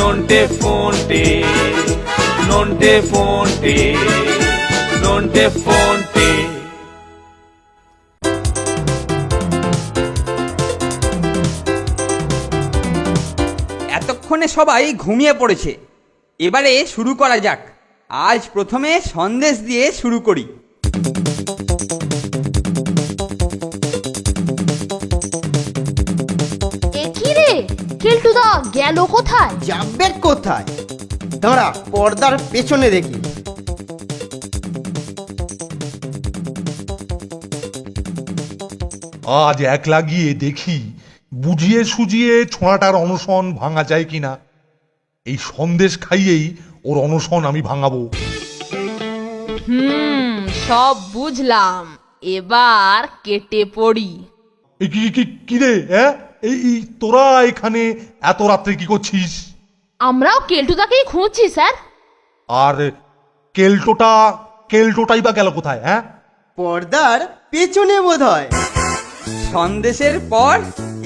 নন্টে ফোনটে, নন্টে ফোনটে, নন্টে ফোনটে। এতক্ষণে সবাই ঘুমিয়ে পড়েছে, এবারে শুরু করা যাক। আজ প্রথমে সন্দেশ দিয়ে শুরু করি। কি রে কেলটুদা গেল কোথায়? যাবে কোথায়? দাঁড়া, পর্দার পেছনে দেখি। আজ একলা গিয়ে দেখি বুঝিয়ে সুজিয়ে ছোঁয়াটার অনশন ভাঙা যায় কিনা। এই সন্দেশ খাইয়েই ওর অনশন আমি ভাঙাবো। সব বুঝলাম, এবার কেটে পড়ি। এই কি রে, হ্যাঁ? এই তোরা এখানে এত রাত্রে কি করছিস? আমরাও কেলটুদাকেই খুঁজছি স্যার। আর কেলটোটাই বা গেল কোথায়? হ্যাঁ, পর্দার পেছনে বোধহয়। সন্দেশের পর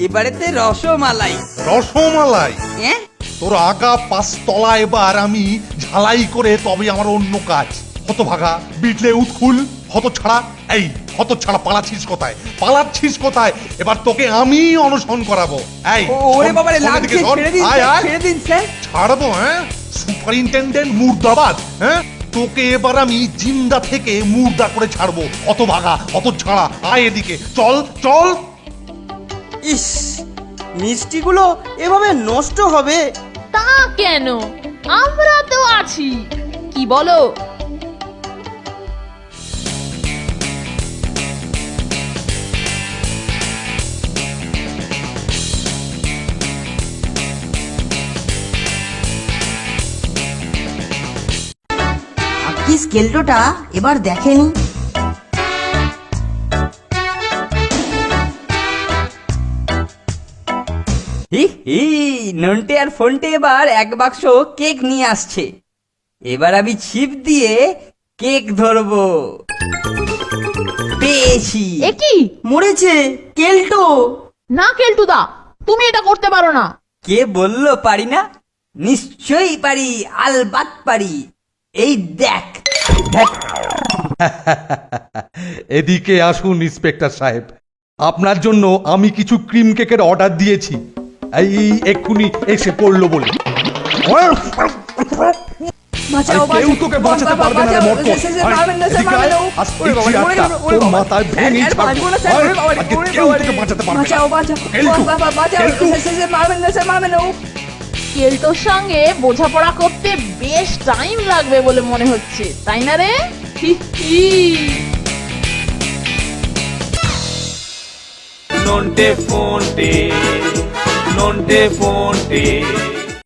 এবারেতে রসমালাই। রসমালাই? হ্যাঁ, তোর আগা পাঁচতলা এবার আমি ঝালাই করে তবে আমার অন্য কাজ। হতভাগা, বিটলে উৎকুল, হতছাড়া। এই হতছাড়া, পালাচ্ছিস কোথায়? এবার তোকে আমি অনশন করাবো। এই ওরে বাবারে, লাগছে, সর। ছেড়ে দিন আয়, স্যার, আয়। ছেড়ে দিন স্যার। ছাড়বো? হ্যাঁ, সুপারিনটেন্ডেন্ট মুর্দাবাদ। হ্যাঁ, তোকে এবার আমি জিন্দা থেকে মুর্দা করে ছাড়বো। হতভাগা, হতছাড়া, আয় এদিকে, চল চল। ইস, মিষ্টিগুলো এভাবে নষ্ট হবে? তা কেন, আমরা তো আছি, কি বলো? ভাগ্যিস কেল্টোটা এবার দেখেনি। নন্টে আর ফোনটে এবার এক বাক্স কেক নিয়ে আসছে। এবার আমি ছিপ দিয়ে কেক ধরবো। পেয়েছি। এ কি? মরেছে কেল্টো। না কেলটুদা, তুমি এটা করতে পারো না। কে বললো পারি না? নিশ্চয়ই পারি, আলবাত পারি। এই দেখ। এদিকে আসুন ইন্সপেক্টর সাহেব, আপনার জন্য আমি কিছু ক্রিম কেকের অর্ডার দিয়েছি। এই এক্ষুনি এসে পড়লো বলে। কেউ তোকে বাঁচাতে পারবে না রে মর্ত। মাথায় ভেঙে ছাড়বো। কেউ তোকে বাঁচাতে পারবে না। কেলটোর সঙ্গে বোঝাপড়া করতে বেশ টাইম লাগবে বলে মনে হচ্ছে, তাই না রে? হি হি। নন্টে ফোনটে, নন্টে ফোনটে।